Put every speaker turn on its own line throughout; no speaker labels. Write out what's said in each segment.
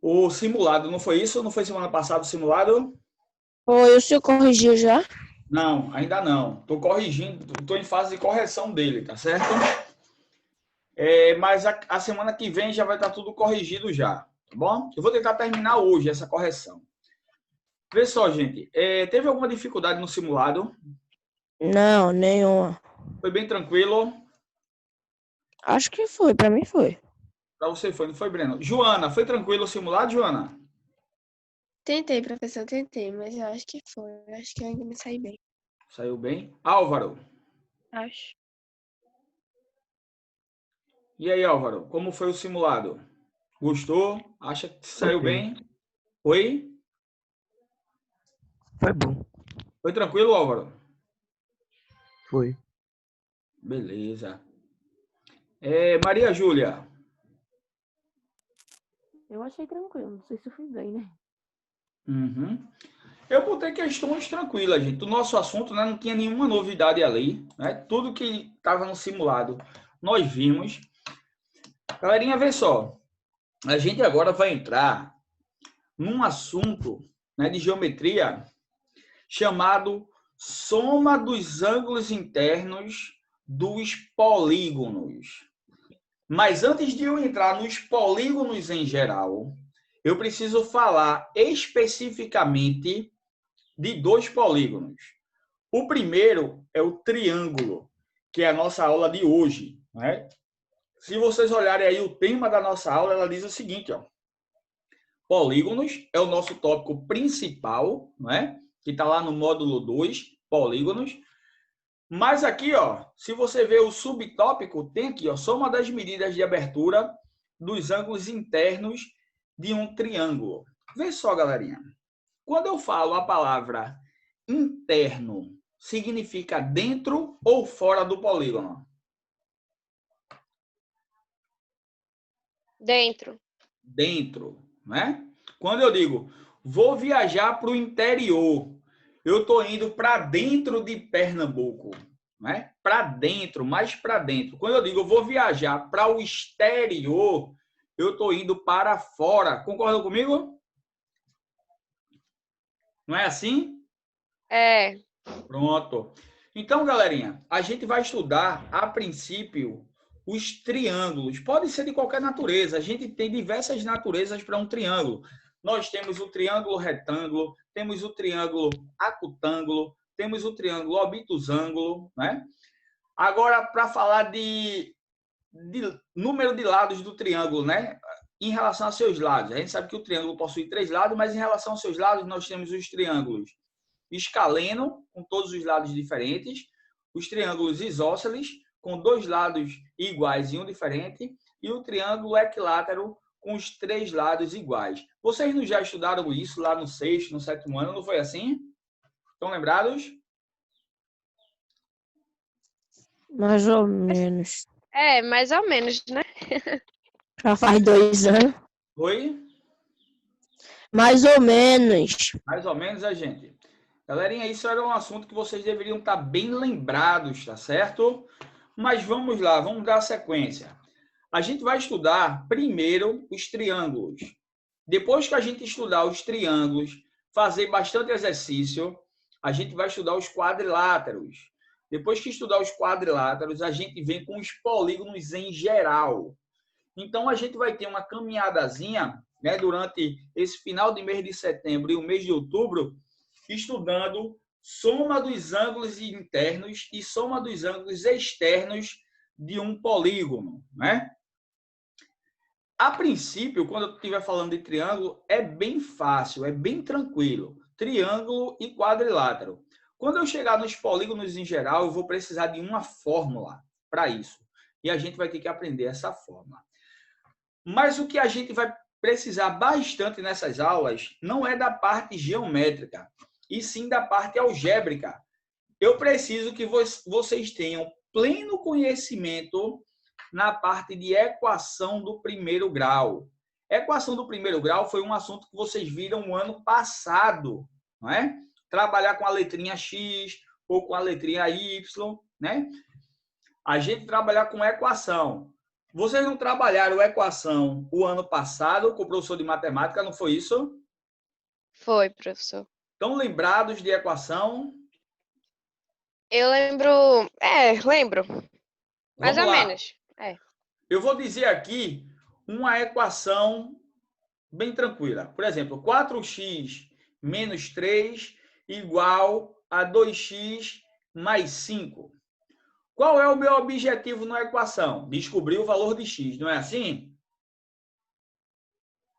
O simulado, não foi isso? Não foi semana passada o simulado?
Oi, o senhor corrigiu já?
Não, ainda não. Estou corrigindo, estou em fase de correção dele, tá certo? Mas a semana que vem já vai estar tudo corrigido já, tá bom? Eu vou tentar terminar hoje essa correção. Vê só, gente, teve alguma dificuldade no simulado?
Não, nenhuma.
Foi bem tranquilo?
Acho que foi, pra mim foi.
Para você foi, não foi, Breno? Joana, foi tranquilo o simulado, Joana?
Tentei, professor, tentei, mas eu acho que foi. Eu acho que eu ainda me saí bem.
Saiu bem? Álvaro,
Acho.
e aí, Álvaro, como foi o simulado? Gostou? Acha que saiu
Gostei.
bem? Foi?
Foi bom.
Foi tranquilo, Álvaro?
Foi.
Beleza. Maria Júlia.
Eu achei tranquilo, não sei se eu fui bem, né?
Uhum. Eu botei questões tranquilas, gente. O nosso assunto, né, não tinha nenhuma novidade ali, né? Tudo que estava no simulado nós vimos. Galerinha, vê só. A gente agora vai entrar num assunto, né, de geometria chamado soma dos ângulos internos dos polígonos. Mas antes de eu entrar nos polígonos em geral, eu preciso falar especificamente de dois polígonos. O primeiro é o triângulo, que é a nossa aula de hoje, né? Se vocês olharem aí o tema da nossa aula, ela diz o seguinte, ó. Polígonos é o nosso tópico principal, né? Que está lá no módulo 2, polígonos. Mas aqui, ó, se você ver o subtópico, tem aqui, ó, soma das medidas de abertura dos ângulos internos de um triângulo. Vê só, galerinha. Quando eu falo a palavra interno, significa dentro ou fora do polígono?
Dentro.
Dentro, né? Quando eu digo, vou viajar para o interior, eu estou indo para dentro de Pernambuco, né? Para dentro, mais para dentro. Quando eu digo, eu vou viajar para o exterior, eu estou indo para fora. Concordam comigo? Não é assim?
É.
Pronto. Então, galerinha, a gente vai estudar, a princípio, os triângulos. Pode ser de qualquer natureza. A gente tem diversas naturezas para um triângulo. Nós temos o triângulo retângulo, temos o triângulo acutângulo, temos o triângulo obtusângulo, né? Agora, para falar de número de lados do triângulo, né? Em relação aos seus lados. A gente sabe que o triângulo possui 3 lados, mas em relação aos seus lados, nós temos os triângulos escaleno, com todos os lados diferentes, os triângulos isósceles, com 2 lados iguais e um diferente, e o triângulo equilátero, com os 3 lados iguais. Vocês não já estudaram isso lá no sexto, no sétimo ano, não foi assim? Estão lembrados?
Mais ou menos.
Mais ou menos, né?
Já faz 2 anos.
Foi?
Mais ou menos.
Mais ou menos, a gente. Galerinha, isso era um assunto que vocês deveriam estar bem lembrados, tá certo? Mas vamos lá, vamos dar sequência. A gente vai estudar primeiro os triângulos. Depois que a gente estudar os triângulos, fazer bastante exercício, a gente vai estudar os quadriláteros. Depois que estudar os quadriláteros, a gente vem com os polígonos em geral. Então, a gente vai ter uma caminhadazinha, né, durante esse final de mês de setembro e o mês de outubro, estudando soma dos ângulos internos e soma dos ângulos externos de um polígono, né? A princípio, quando eu estiver falando de triângulo, é bem fácil, é bem tranquilo. Triângulo e quadrilátero. Quando eu chegar nos polígonos em geral, eu vou precisar de uma fórmula para isso. E a gente vai ter que aprender essa fórmula. Mas o que a gente vai precisar bastante nessas aulas não é da parte geométrica, e sim da parte algébrica. Eu preciso que vocês tenham pleno conhecimento na parte de equação do primeiro grau. Equação do primeiro grau foi um assunto que vocês viram no ano passado, não é? Trabalhar com a letrinha X ou com a letrinha Y, né? A gente trabalhar com equação. Vocês não trabalharam a equação o ano passado com o professor de matemática, não foi isso?
Foi, professor.
Estão lembrados de equação?
Eu lembro. Lembro. Mais
Vamos
ou
lá.
menos.
Eu vou dizer aqui uma equação bem tranquila. Por exemplo, 4x menos 3 igual a 2x mais 5. Qual é o meu objetivo na equação? Descobrir o valor de x, não é assim?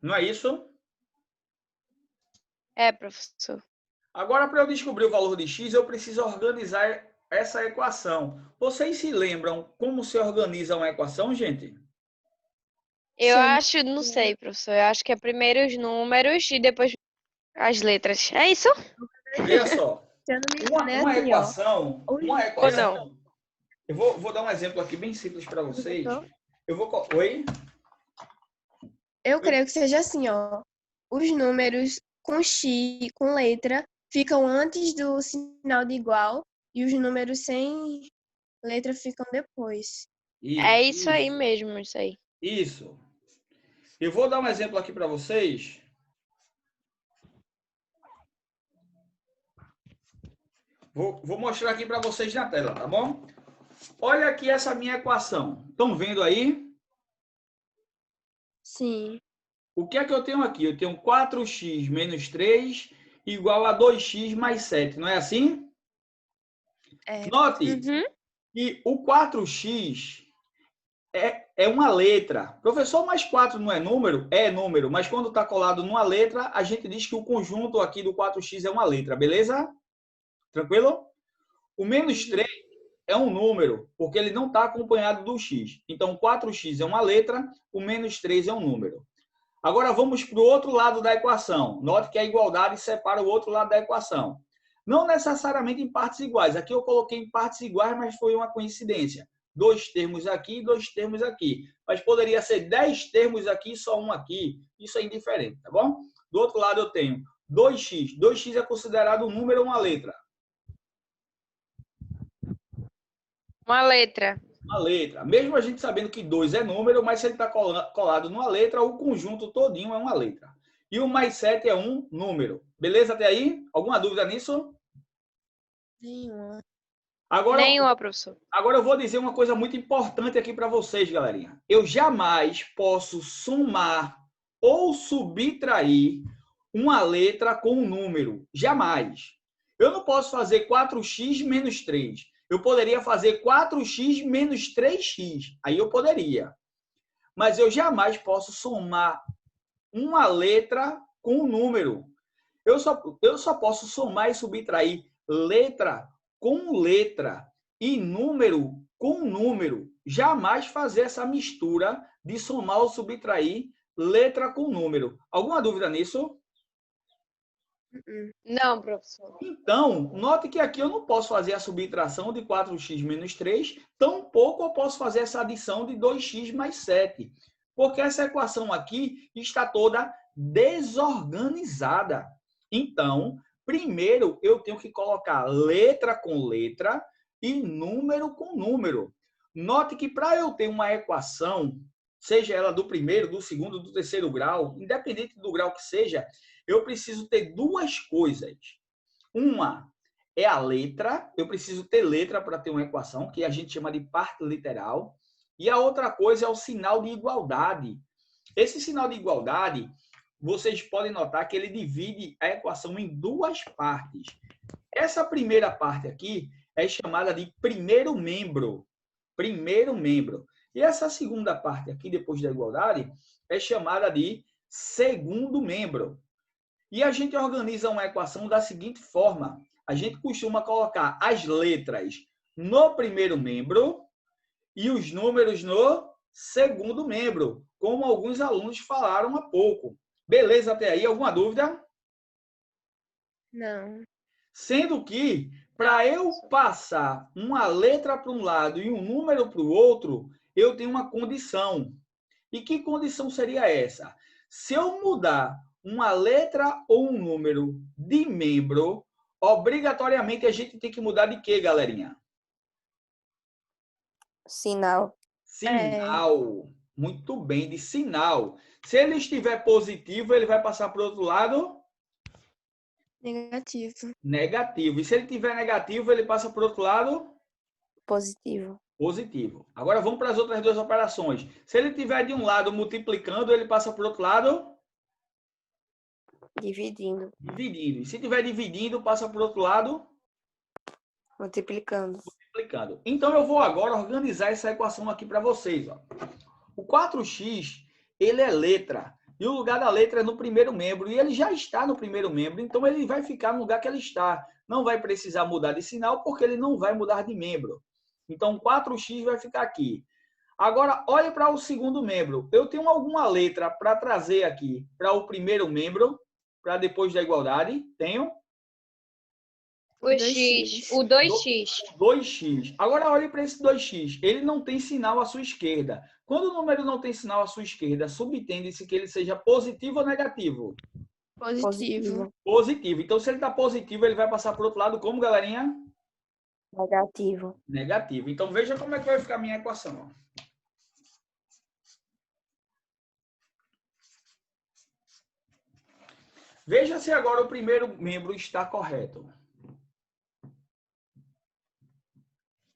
Não é isso?
É, professor.
Agora, para eu descobrir o valor de x, eu preciso organizar essa equação. Vocês se lembram como se organiza uma equação, gente?
Eu
Sim.
acho, não sei, professor. Eu acho que é primeiro os números e depois as letras. É isso?
Veja só.
Se eu não me engano, é
Uma
assim, ó.
equação, uma equação.
Ou não?
Eu vou dar um exemplo aqui bem simples para vocês.
Professor?
Oi?
Eu creio que seja assim, ó. Os números com X, com letra, ficam antes do sinal de igual e os números sem letra ficam depois.
É isso aí mesmo, isso aí.
Isso. Eu vou dar um exemplo aqui para vocês. Vou mostrar aqui para vocês na tela, tá bom? Olha aqui essa minha equação. Estão vendo aí?
Sim.
O que é que eu tenho aqui? Eu tenho 4x menos 3 igual a 2x mais 7. Não é assim?
É.
Note
Uhum.
que o 4x é uma letra. Professor, mas 4 não é número? É número, mas quando está colado numa letra, a gente diz que o conjunto aqui do 4x é uma letra, beleza? Tranquilo? O menos 3 é um número, porque ele não está acompanhado do x. Então, 4x é uma letra, o menos 3 é um número. Agora, vamos para o outro lado da equação. Note que a igualdade separa o outro lado da equação. Não necessariamente em partes iguais. Aqui eu coloquei em partes iguais, mas foi uma coincidência. 2 termos aqui e 2 termos aqui. Mas poderia ser 10 termos aqui e só um aqui. Isso é indiferente, tá bom? Do outro lado eu tenho 2x. 2x é considerado um número ou uma letra?
Uma letra.
Uma letra. Mesmo a gente sabendo que 2 é número, mas se ele está colado numa letra, o conjunto todinho é uma letra. E o mais 7 é um número. Beleza até aí? Alguma dúvida nisso?
Nenhuma.
Nenhuma, professor.
Agora eu vou dizer uma coisa muito importante aqui para vocês, galerinha. Eu jamais posso somar ou subtrair uma letra com um número. Jamais. Eu não posso fazer 4x menos 3. Eu poderia fazer 4x menos 3x. Aí eu poderia. Mas eu jamais posso somar uma letra com um número. Eu só posso somar e subtrair letra com letra e número com número. Jamais fazer essa mistura de somar ou subtrair letra com número. Alguma dúvida nisso?
Não, professor.
Então, note que aqui eu não posso fazer a subtração de 4x menos 3, tampouco eu posso fazer essa adição de 2x mais 7, porque essa equação aqui está toda desorganizada. Então, primeiro eu tenho que colocar letra com letra e número com número. Note que para eu ter uma equação, seja ela do primeiro, do segundo, do terceiro grau, independente do grau que seja, eu preciso ter duas coisas. Uma é a letra, eu preciso ter letra para ter uma equação, que a gente chama de parte literal. E a outra coisa é o sinal de igualdade. Esse sinal de igualdade, vocês podem notar que ele divide a equação em duas partes. Essa primeira parte aqui é chamada de primeiro membro. Primeiro membro. E essa segunda parte aqui, depois da igualdade, é chamada de segundo membro. E a gente organiza uma equação da seguinte forma. A gente costuma colocar as letras no primeiro membro e os números no segundo membro, como alguns alunos falaram há pouco. Beleza até aí? Alguma dúvida?
Não.
Sendo que, para eu passar uma letra para um lado e um número para o outro, eu tenho uma condição. E que condição seria essa? Se eu mudar uma letra ou um número de membro, obrigatoriamente a gente tem que mudar de quê, galerinha?
Sinal.
Sinal. Muito bem, de sinal. Se ele estiver positivo, ele vai passar para o outro lado?
Negativo.
Negativo. E se ele estiver negativo, ele passa para o outro lado?
Positivo.
Positivo. Agora vamos para as outras duas operações. Se ele estiver de um lado multiplicando, ele passa para o outro lado?
Dividindo.
Dividindo. E se estiver dividindo, passa para o outro lado?
Multiplicando.
Multiplicando. Então, eu vou agora organizar essa equação aqui para vocês. Ó. O 4x, ele é letra. E o lugar da letra é no primeiro membro. E ele já está no primeiro membro. Então, ele vai ficar no lugar que ele está. Não vai precisar mudar de sinal, porque ele não vai mudar de membro. Então, 4x vai ficar aqui. Agora, olhe para o segundo membro. Eu tenho alguma letra para trazer aqui para o primeiro membro, para depois da igualdade? Tenho?
O X. O 2x.
2x. Agora, olhe para esse 2x. Ele não tem sinal à sua esquerda. Quando o número não tem sinal à sua esquerda, subentende-se que ele seja positivo ou negativo?
Positivo.
Positivo. Então, se ele está positivo, ele vai passar para o outro lado como, galerinha?
Negativo.
Negativo. Então, veja como é que vai ficar a minha equação. Ó. Veja se agora o primeiro membro está correto.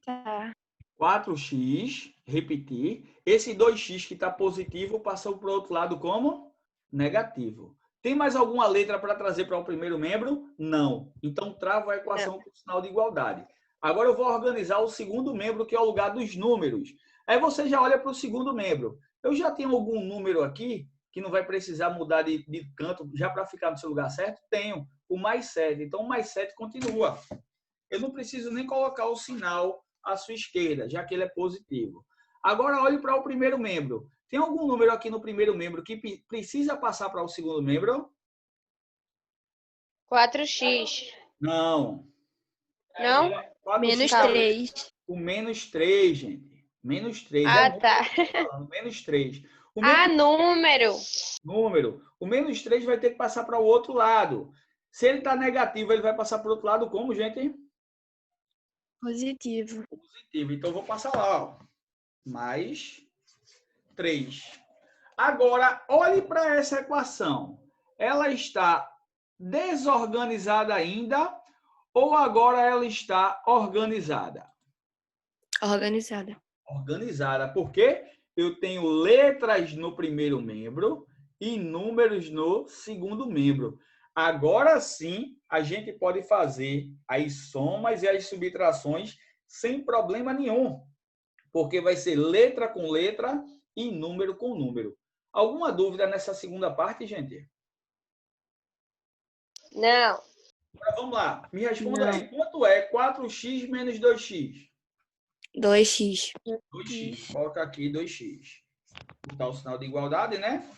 Tá.
4x, repetir. Esse 2x que está positivo passou para o outro lado como? Negativo. Tem mais alguma letra para trazer para o primeiro membro? Não. Então, travo a equação com sinal de igualdade. Agora eu vou organizar o segundo membro, que é o lugar dos números. Aí você já olha para o segundo membro. Eu já tenho algum número aqui que não vai precisar mudar de canto já para ficar no seu lugar certo? Tenho. O mais 7. Então, o mais 7 continua. Eu não preciso nem colocar o sinal à sua esquerda, já que ele é positivo. Agora, olhe para o primeiro membro. Tem algum número aqui no primeiro membro que precisa passar para o segundo membro?
4x.
Não.
Não?
4x,
Menos 3.
O menos 3, gente. Menos 3.
Ah,
número
tá.
que eu tô falando, menos 3. O
Ah,
menos
número.
O menos 3 vai ter que passar para o outro lado. Se ele está negativo, ele vai passar para o outro lado como, gente?
Positivo.
Positivo. Então, eu vou passar lá. Ó. Mais 3. Agora, olhe para essa equação. Ela está desorganizada ainda ou agora ela está organizada?
Organizada.
Organizada. Por quê? Eu tenho letras no primeiro membro e números no segundo membro. Agora sim, a gente pode fazer as somas e as subtrações sem problema nenhum, porque vai ser letra com letra e número com número. Alguma dúvida nessa segunda parte, gente?
Não.
Agora, vamos lá. Me responda
Não.
aí. Quanto é 4x menos 2x?
2x.
2x. Coloca aqui 2x. Vou botar o sinal de igualdade, né?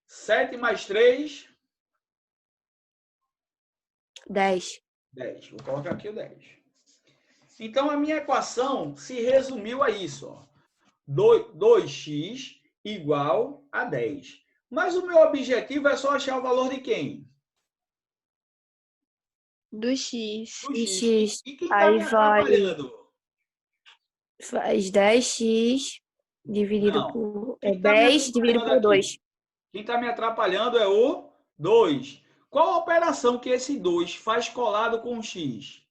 7 mais 3...
10.
10. Vou colocar aqui o 10. Então, a minha equação se resumiu a isso. Ó. 2x igual a 10. Mas o meu objetivo é só achar o valor de quem?
Do X.
Do
X.
E quem está
Aí
me atrapalhando?
Faz 10x dividido
Não.
por...
Quem
É
tá me
10 dividido
atrapalhando
por
aqui?
2.
Quem está me atrapalhando é o 2. Qual a operação que esse 2 faz colado com o x?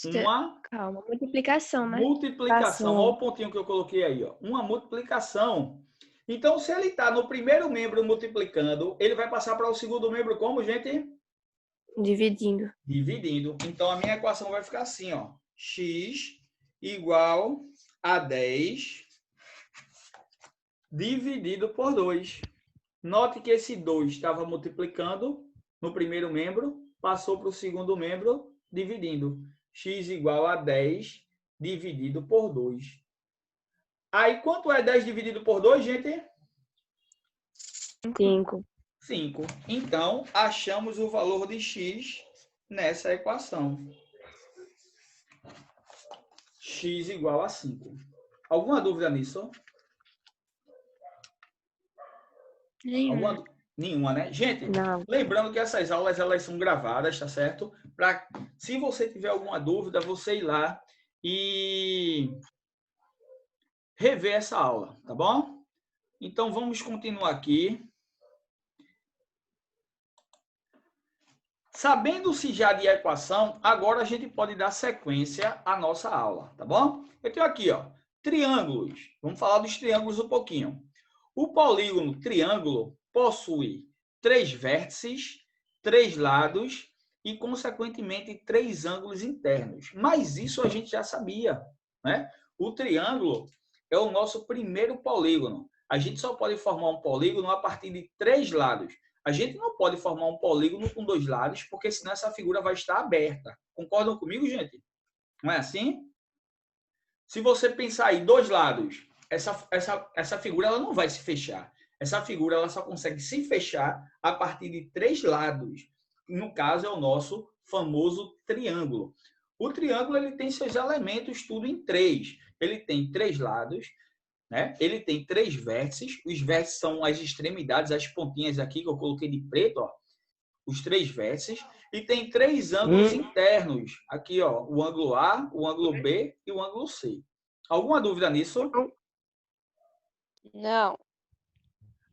Uma
Calma. Multiplicação, né?
multiplicação. Olha o pontinho que eu coloquei aí. Ó. Uma multiplicação. Então, se ele está no primeiro membro multiplicando, ele vai passar para o segundo membro como, gente?
Dividindo.
Dividindo. Então, a minha equação vai ficar assim, ó. X igual a 10 dividido por 2. Note que esse 2 estava multiplicando no primeiro membro, passou para o segundo membro, dividindo. X igual a 10 dividido por 2. Aí, quanto é 10 dividido por 2, gente?
5.
5. Então, achamos o valor de x nessa equação. X igual a 5. Alguma dúvida nisso?
Nenhuma.
Nenhuma, né? Gente,
Não.
lembrando que essas aulas elas são gravadas, tá certo? Para, se você tiver alguma dúvida, você ir lá e rever essa aula, tá bom? Então, vamos continuar aqui. Sabendo-se já de equação, agora a gente pode dar sequência à nossa aula, tá bom? Eu tenho aqui, ó, triângulos. Vamos falar dos triângulos um pouquinho. O polígono triângulo possui 3 vértices, 3 lados e, consequentemente, 3 ângulos internos. Mas isso a gente já sabia, né? O triângulo é o nosso primeiro polígono. A gente só pode formar um polígono a partir de 3 lados. A gente não pode formar um polígono com 2 lados, porque senão essa figura vai estar aberta. Concordam comigo, gente? Não é assim? Se você pensar aí 2 lados, essa figura ela não vai se fechar. Essa figura ela só consegue se fechar a partir de 3 lados. No caso, é o nosso famoso triângulo. O triângulo ele tem seus elementos tudo em 3. Ele tem 3 lados, né? Ele tem 3 vértices. Os vértices são as extremidades, as pontinhas aqui que eu coloquei de preto, ó. Os 3 vértices. E tem 3 ângulos internos. Aqui, ó, o ângulo A, o ângulo B e o ângulo C. Alguma dúvida nisso?
Não.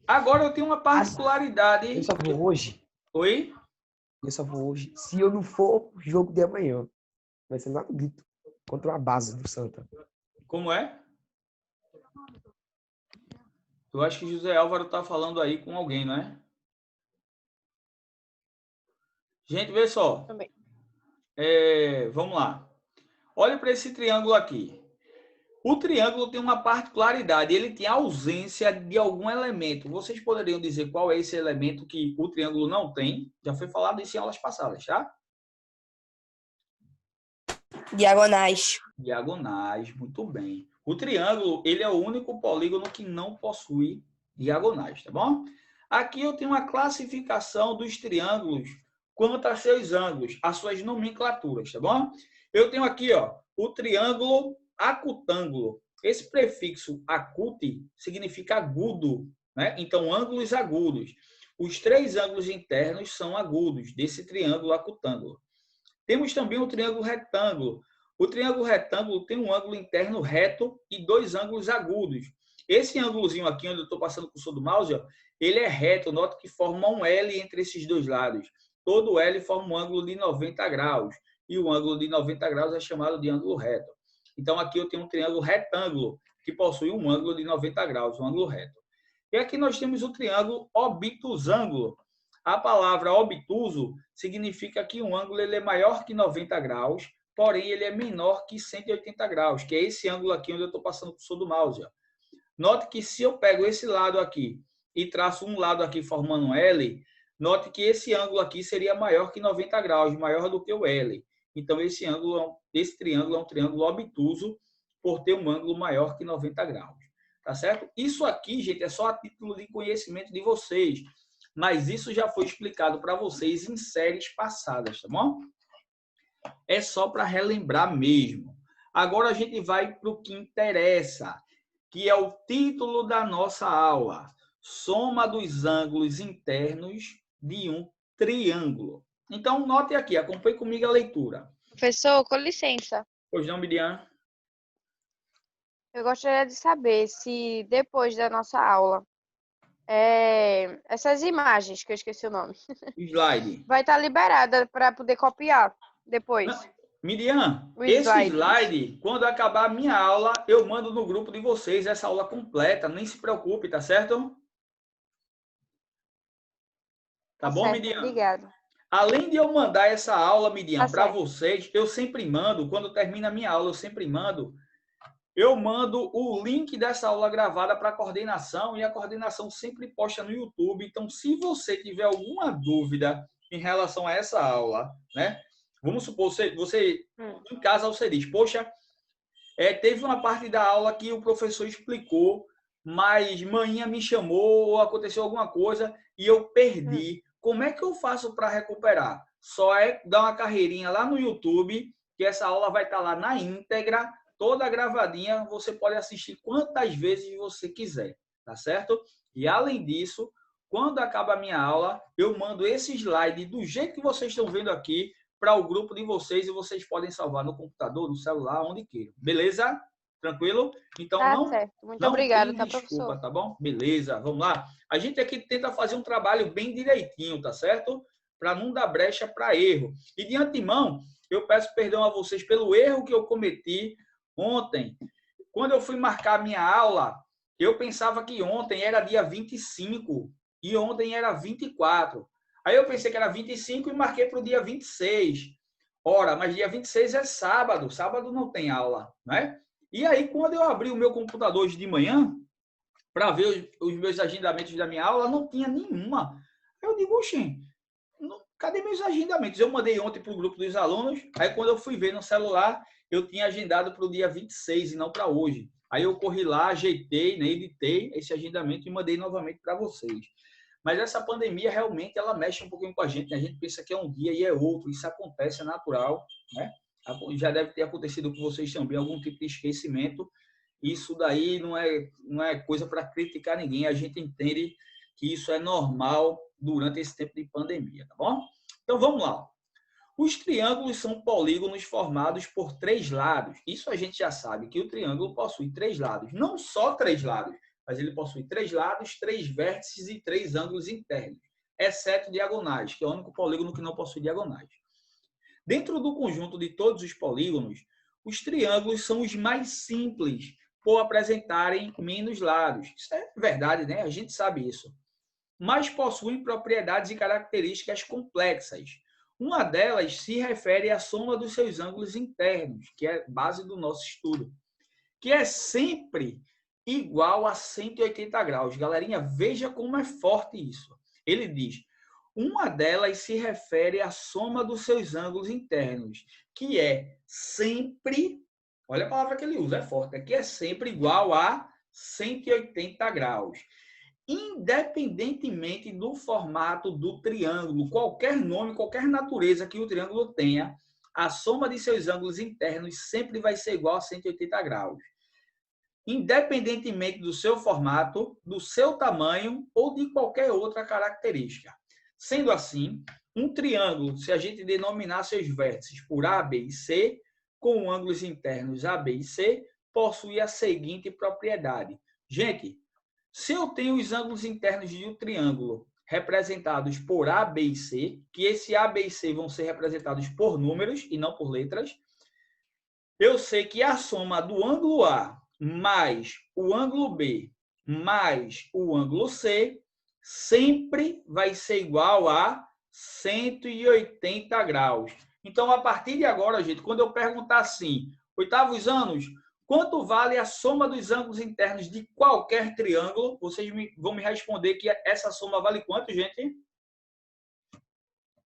Agora eu tenho uma particularidade.
Eu só vou hoje.
Oi?
Eu só vou hoje. Se eu não for pro jogo de amanhã, vai ser lá no Grito. Contra a base do Santa.
Como é? Eu acho que José Álvaro está falando aí com alguém, não é? Gente, vê só.
Também.
Vamos lá. Olha para esse triângulo aqui. O triângulo tem uma particularidade. Ele tem ausência de algum elemento. Vocês poderiam dizer qual é esse elemento que o triângulo não tem? Já foi falado isso em aulas passadas, tá?
Diagonais.
Diagonais, muito bem. O triângulo, ele é o único polígono que não possui diagonais, tá bom? Aqui eu tenho uma classificação dos triângulos quanto a seus ângulos, as suas nomenclaturas, tá bom? Eu tenho aqui, ó, o triângulo acutângulo. Esse prefixo acute significa agudo, né? Então, ângulos agudos. Os 3 ângulos internos são agudos desse triângulo acutângulo. Temos também o triângulo retângulo. O triângulo retângulo tem um ângulo interno reto e 2 ângulos agudos. Esse ângulozinho aqui, onde eu estou passando o cursor do mouse, ó, ele é reto. Nota que forma um L entre esses 2 lados. Todo L forma um ângulo de 90 graus. E o ângulo de 90 graus é chamado de ângulo reto. Então, aqui eu tenho um triângulo retângulo, que possui um ângulo de 90 graus, um ângulo reto. E aqui nós temos o triângulo obtusângulo. A palavra obtuso significa que um ângulo ele é maior que 90 graus, porém ele é menor que 180 graus, que é esse ângulo aqui onde eu estou passando o cursor do mouse. Ó. Note que se eu pego esse lado aqui e traço um lado aqui formando um L, note que esse ângulo aqui seria maior que 90 graus, maior do que o L. Então, esse triângulo é um triângulo obtuso por ter um ângulo maior que 90 graus. Tá certo? Isso aqui, gente, é só a título de conhecimento de vocês. Mas isso já foi explicado para vocês em séries passadas, tá bom? É só para relembrar mesmo. Agora a gente vai para o que interessa, que é o título da nossa aula. Soma dos ângulos internos de um triângulo. Então, note aqui, acompanhe comigo a leitura.
Professor, com licença.
Pois não, Miriam?
Eu gostaria de saber se depois da nossa aula, essas imagens, que eu esqueci o nome,
Slide.
vai estar liberada para poder copiar depois.
Não, Miriam,
O
esse
slide.
slide, quando acabar a minha aula, eu mando no grupo de vocês essa aula completa. Nem se preocupe, tá certo? Tá bom,
Certo,
Miriam?
obrigada.
Além de eu mandar essa aula, Miriam,
Tá
para
certo.
vocês, eu sempre mando, quando termina a minha aula, eu mando o link dessa aula gravada para a coordenação, e a coordenação sempre posta no YouTube. Então, se você tiver alguma dúvida em relação a essa aula, né? Vamos supor, você em casa você diz, poxa, teve uma parte da aula que o professor explicou, mas manhã me chamou, ou aconteceu alguma coisa, e eu perdi. Como é que eu faço para recuperar? Só é dar uma carreirinha lá no YouTube, que essa aula vai estar lá na íntegra, toda gravadinha, você pode assistir quantas vezes você quiser, tá certo? E além disso, quando acaba a minha aula, eu mando esse slide do jeito que vocês estão vendo aqui para o grupo de vocês, e vocês podem salvar no computador, no celular, onde queiram. Beleza? Tranquilo? Então,
Tá
não,
certo. Muito
não
obrigada,
tem
tá,
desculpa,
professor?
tá bom? Beleza, vamos lá. A gente aqui tenta fazer um trabalho bem direitinho, tá certo? Para não dar brecha para erro. E de antemão, eu peço perdão a vocês pelo erro que eu cometi ontem. Quando eu fui marcar a minha aula, eu pensava que ontem era dia 25 e ontem era 24. Aí eu pensei que era 25 e marquei para o dia 26. Ora, mas dia 26 é sábado. Sábado não tem aula, né? E aí, quando eu abri o meu computador hoje de manhã, para ver os meus agendamentos da minha aula, não tinha nenhuma. Eu digo, oxê, cadê meus agendamentos? Eu mandei ontem para o grupo dos alunos, aí quando eu fui ver no celular, eu tinha agendado para o dia 26 e não para hoje. Aí eu corri lá, ajeitei, né, editei esse agendamento e mandei novamente para vocês. Mas essa pandemia realmente ela mexe um pouquinho com a gente, né? A gente pensa que é um dia e é outro, isso acontece, é natural, né? Já deve ter acontecido com vocês também algum tipo de esquecimento. Isso daí não é coisa para criticar ninguém, a gente entende que isso é normal durante esse tempo de pandemia, tá bom? Então vamos lá. Os triângulos são polígonos formados por três lados. Isso a gente já sabe que o triângulo possui três lados. Não só três lados, mas ele possui três lados, três vértices e três ângulos internos, exceto diagonais, que é o único polígono que não possui diagonais. Dentro do conjunto de todos os polígonos, os triângulos são os mais simples, por apresentarem menos lados. Isso é verdade, né? A gente sabe isso. Mas possuem propriedades e características complexas. Uma delas se refere à soma dos seus ângulos internos, que é base do nosso estudo, que é sempre igual a 180 graus. Galerinha, veja como é forte isso. Ele diz, uma delas se refere à soma dos seus ângulos internos, que é sempre, olha a palavra que ele usa, é forte, que é sempre igual a 180 graus. Independentemente do formato do triângulo, qualquer nome, qualquer natureza que o triângulo tenha, a soma de seus ângulos internos sempre vai ser igual a 180 graus. Independentemente do seu formato, do seu tamanho ou de qualquer outra característica. Sendo assim, um triângulo, se a gente denominar seus vértices por A, B e C, com ângulos internos A, B e C, possui a seguinte propriedade. Gente, se eu tenho os ângulos internos de um triângulo representados por A, B e C, que esse A, B e C vão ser representados por números e não por letras, eu sei que a soma do ângulo A mais o ângulo B mais o ângulo C sempre vai ser igual a 180 graus. Então, a partir de agora, gente, quando eu perguntar assim, oitavos anos, quanto vale a soma dos ângulos internos de qualquer triângulo? Vocês vão me responder que essa soma vale quanto, gente?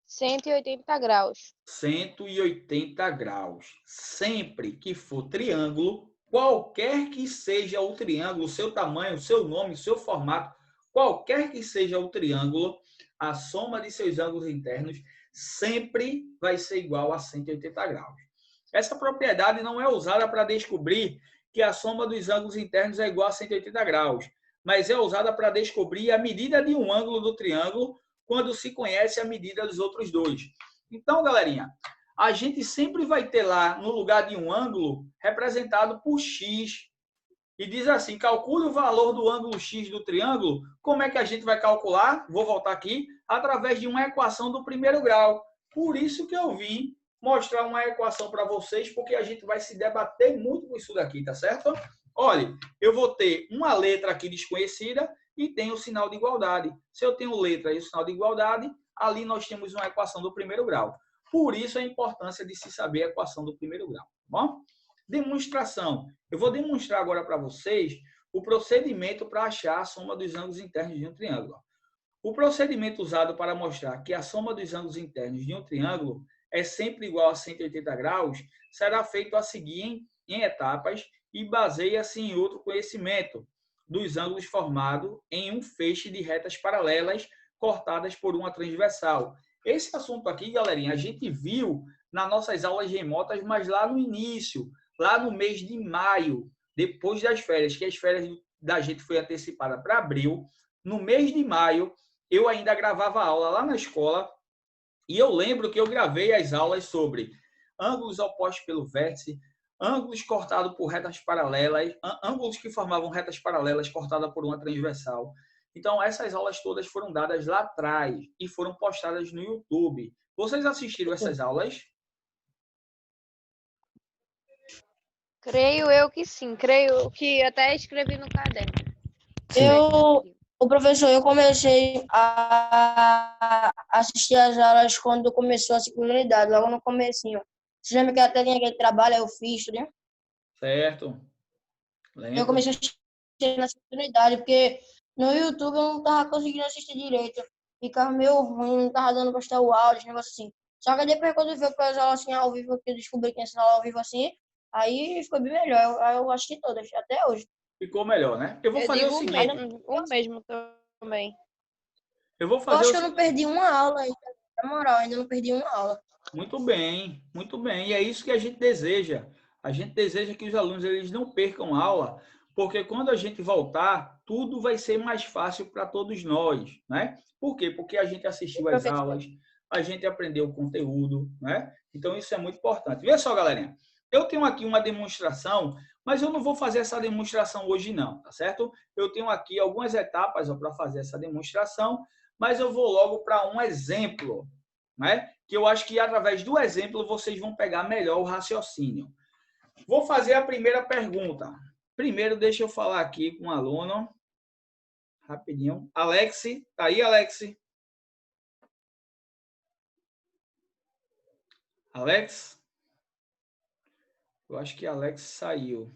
180 graus.
180 graus. Sempre que for triângulo, qualquer que seja o triângulo, seu tamanho, seu nome, seu formato, qualquer que seja o triângulo, a soma de seus ângulos internos sempre vai ser igual a 180 graus. Essa propriedade não é usada para descobrir que a soma dos ângulos internos é igual a 180 graus, mas é usada para descobrir a medida de um ângulo do triângulo quando se conhece a medida dos outros dois. Então, galerinha, a gente sempre vai ter lá, no lugar de um ângulo, representado por x. E diz assim, calcule o valor do ângulo x do triângulo. Como é que a gente vai calcular? Vou voltar aqui. Através de uma equação do primeiro grau. Por isso que eu vim mostrar uma equação para vocês, porque a gente vai se debater muito com isso daqui, tá certo? Olha, eu vou ter uma letra aqui desconhecida e tem o sinal de igualdade. Se eu tenho letra e o sinal de igualdade, ali nós temos uma equação do primeiro grau. Por isso a importância de se saber a equação do primeiro grau, tá bom? Demonstração. Eu vou demonstrar agora para vocês o procedimento para achar a soma dos ângulos internos de um triângulo. O procedimento usado para mostrar que a soma dos ângulos internos de um triângulo é sempre igual a 180 graus será feito a seguir em etapas e baseia-se em outro conhecimento dos ângulos formados em um feixe de retas paralelas cortadas por uma transversal. Esse assunto aqui, galerinha, a gente viu nas nossas aulas remotas, mas lá no início, lá no mês de maio, depois das férias, que as férias da gente foi antecipada para abril, no mês de maio, eu ainda gravava aula lá na escola e eu lembro que eu gravei as aulas sobre ângulos opostos pelo vértice, ângulos cortados por retas paralelas, ângulos que formavam retas paralelas cortadas por uma transversal. Então, essas aulas todas foram dadas lá atrás e foram postadas no YouTube. Vocês assistiram essas aulas?
Creio eu que sim. Creio que até escrevi no caderno.
O professor, eu comecei a assistir as aulas quando começou a segunda unidade, logo no comecinho. Você lembra que até tinha aquele trabalho, eu fiz, né?
Certo.
Eu
Lembro.
comecei a assistir na segunda unidade, porque no YouTube eu não tava conseguindo assistir direito. Ficava meio ruim, não tava dando pra postar o áudio, negócio assim. Só que depois, quando eu vi as aulas assim ao vivo, que eu descobri que essa aula ao vivo assim, aí ficou bem melhor. Eu assisti todas, até hoje.
Ficou melhor, né? Eu vou
Eu
fazer o
digo
seguinte.
o mesmo também.
Eu vou
Eu
fazer
acho
o
que eu não
seguinte.
perdi uma aula ainda. Na moral, ainda não perdi uma aula.
Muito bem, muito bem. E é isso que a gente deseja. A gente deseja que os alunos eles não percam aula, porque quando a gente voltar, tudo vai ser mais fácil para todos nós, né? Por quê? Porque a gente assistiu às aulas, a gente aprendeu o conteúdo, né? Então isso é muito importante. Vê só, galerinha. Eu tenho aqui uma demonstração, mas eu não vou fazer essa demonstração hoje não, tá certo? Eu tenho aqui algumas etapas para fazer essa demonstração, mas eu vou logo para um exemplo, né? Que eu acho que através do exemplo vocês vão pegar melhor o raciocínio. Vou fazer a primeira pergunta. Primeiro, deixa eu falar aqui com o aluno. Rapidinho. Alex, tá aí, Alex? Alex? Eu acho que Alex saiu.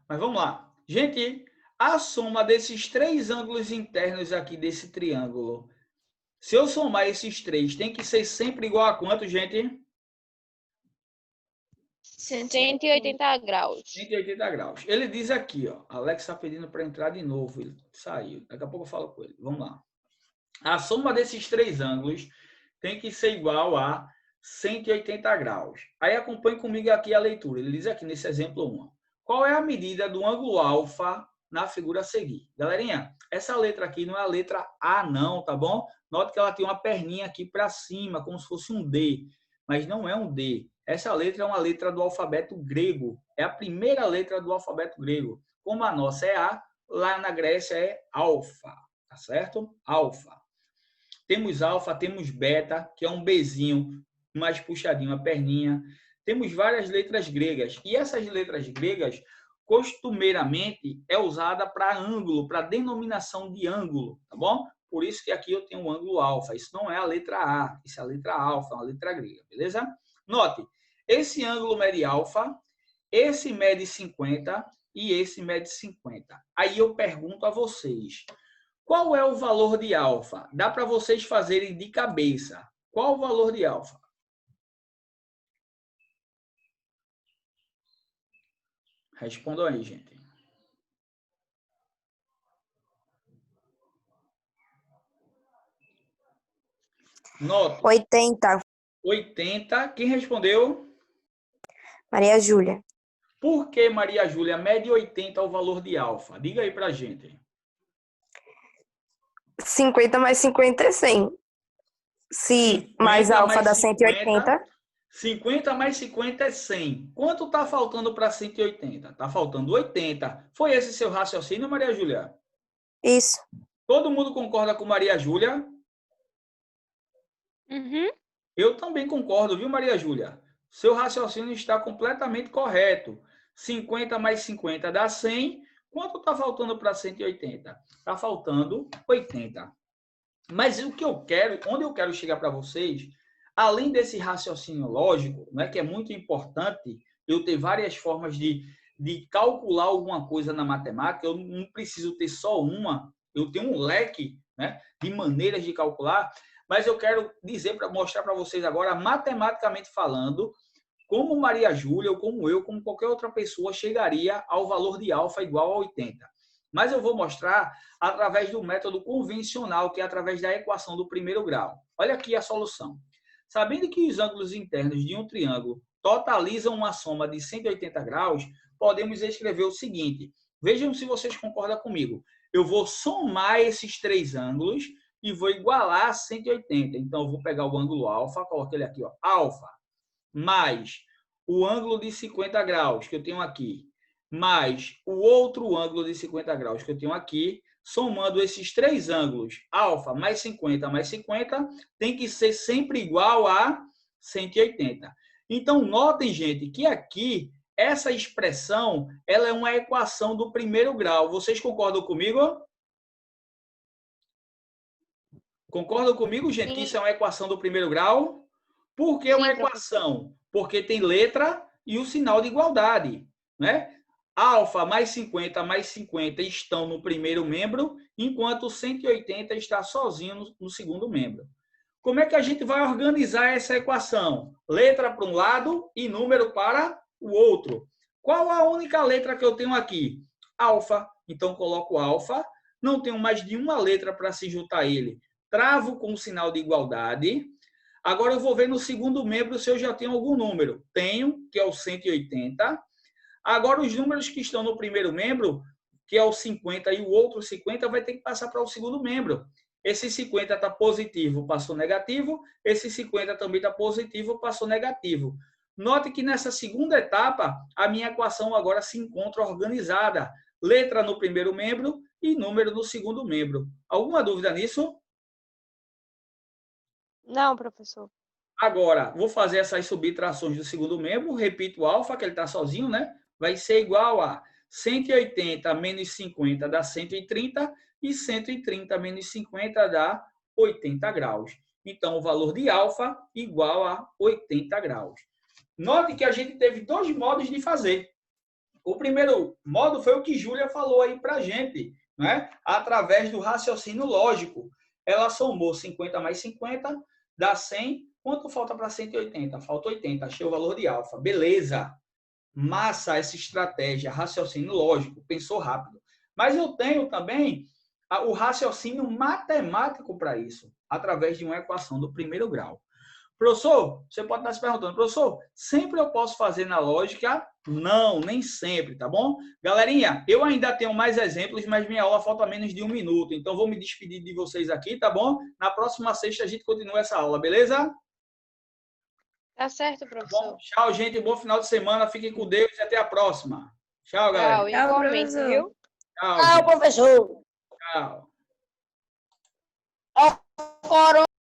Mas vamos lá. Gente, a soma desses três ângulos internos aqui desse triângulo, se eu somar esses três, tem que ser sempre igual a quanto, gente?
180 graus.
180 graus. Ele diz aqui, ó. Alex está pedindo para entrar de novo. Ele saiu. Daqui a pouco eu falo com ele. Vamos lá. A soma desses três ângulos tem que ser igual a 180 graus. Aí acompanhe comigo aqui a leitura. Ele diz aqui nesse exemplo 1. Qual é a medida do ângulo alfa na figura a seguir? Galerinha, essa letra aqui não é a letra A não, tá bom? Note que ela tem uma perninha aqui para cima, como se fosse um D. Mas não é um D. Essa letra é uma letra do alfabeto grego. É a primeira letra do alfabeto grego. Como a nossa é A, lá na Grécia é alfa. Tá certo? Alfa. Temos alfa, temos beta, que é um Bzinho mais puxadinho, a perninha. Temos várias letras gregas. E essas letras gregas, costumeiramente, é usada para ângulo, para denominação de ângulo, tá bom? Por isso que aqui eu tenho o ângulo alfa. Isso não é a letra A, isso é a letra alfa, uma letra grega, beleza? Note, esse ângulo mede alfa, esse mede 50 e esse mede 50. Aí eu pergunto a vocês, qual é o valor de alfa? Dá para vocês fazerem de cabeça. Qual o valor de alfa? Respondam aí, gente. Nota.
80.
80. Quem respondeu?
Maria Júlia.
Por que, Maria Júlia, mede 80 o valor de alfa? Diga aí pra gente.
50 mais 50 é 100. Se mais
50
alfa
mais
dá
50,
180.
50 mais 50 é 100. Quanto está faltando para 180? Está faltando 80. Foi esse seu raciocínio, Maria Júlia?
Isso.
Todo mundo concorda com Maria Júlia?
Uhum.
Eu também concordo, viu, Maria Júlia? Seu raciocínio está completamente correto. 50 mais 50 dá 100. Quanto está faltando para 180? Está faltando 80. Mas o que eu quero, onde eu quero chegar para vocês, além desse raciocínio lógico, né, que é muito importante, eu ter várias formas de calcular alguma coisa na matemática, eu não preciso ter só uma, eu tenho um leque, né, de maneiras de calcular, mas eu quero dizer, para mostrar para vocês agora, matematicamente falando, como Maria Júlia, ou como eu, como qualquer outra pessoa, chegaria ao valor de alfa igual a 80. Mas eu vou mostrar através do método convencional, que é através da equação do primeiro grau. Olha aqui a solução. Sabendo que os ângulos internos de um triângulo totalizam uma soma de 180 graus, podemos escrever o seguinte. Vejam se vocês concordam comigo. Eu vou somar esses três ângulos e vou igualar a 180. Então, eu vou pegar o ângulo alfa, coloquei ele aqui, ó, alfa, mais o ângulo de 50 graus que eu tenho aqui, mais o outro ângulo de 50 graus que eu tenho aqui, somando esses três ângulos, alfa mais 50, tem que ser sempre igual a 180. Então, notem, gente, que aqui, essa expressão, ela é uma equação do primeiro grau. Vocês concordam comigo? Concordam comigo, gente, que isso é uma equação do primeiro grau? Por que uma equação? Porque tem letra e o sinal de igualdade, né? Alfa mais 50 estão no primeiro membro, enquanto 180 está sozinho no segundo membro. Como é que a gente vai organizar essa equação? Letra para um lado e número para o outro. Qual a única letra que eu tenho aqui? Alfa. Então, coloco alfa. Não tenho mais de uma letra para se juntar a ele. Travo com o sinal de igualdade. Agora, eu vou ver no segundo membro se eu já tenho algum número. Tenho, que é o 180. Agora, os números que estão no primeiro membro, que é o 50 e o outro 50, vai ter que passar para o segundo membro. Esse 50 está positivo, passou negativo. Esse 50 também está positivo, passou negativo. Note que nessa segunda etapa, a minha equação agora se encontra organizada. Letra no primeiro membro e número no segundo membro. Alguma dúvida nisso?
Não, professor.
Agora, vou fazer essas subtrações do segundo membro. Repito o alfa, que ele está sozinho, né? Vai ser igual a 180 menos 50 dá 130 e 130 menos 50 dá 80 graus. Então, o valor de alfa igual a 80 graus. Note que a gente teve dois modos de fazer. O primeiro modo foi o que Júlia falou aí para a gente, né? Através do raciocínio lógico. Ela somou 50 mais 50, dá 100. Quanto falta para 180? Falta 80. Achei o valor de alfa. Beleza. Massa essa estratégia, raciocínio lógico, pensou rápido. Mas eu tenho também o raciocínio matemático para isso, através de uma equação do primeiro grau. Professor, você pode estar se perguntando, professor, sempre eu posso fazer na lógica? Não, nem sempre, tá bom? Galerinha, eu ainda tenho mais exemplos, mas minha aula falta menos de 1 minuto, então vou me despedir de vocês aqui, tá bom? Na próxima sexta a gente continua essa aula, beleza?
Tá certo, professor.
Bom, tchau, gente. Bom final de semana. Fiquem com Deus e até a próxima. Tchau, galera.
Tchau, igualmente,
professor.
viu?
Tchau,
Tchau,
gente.
professor.
Tchau.
Ó,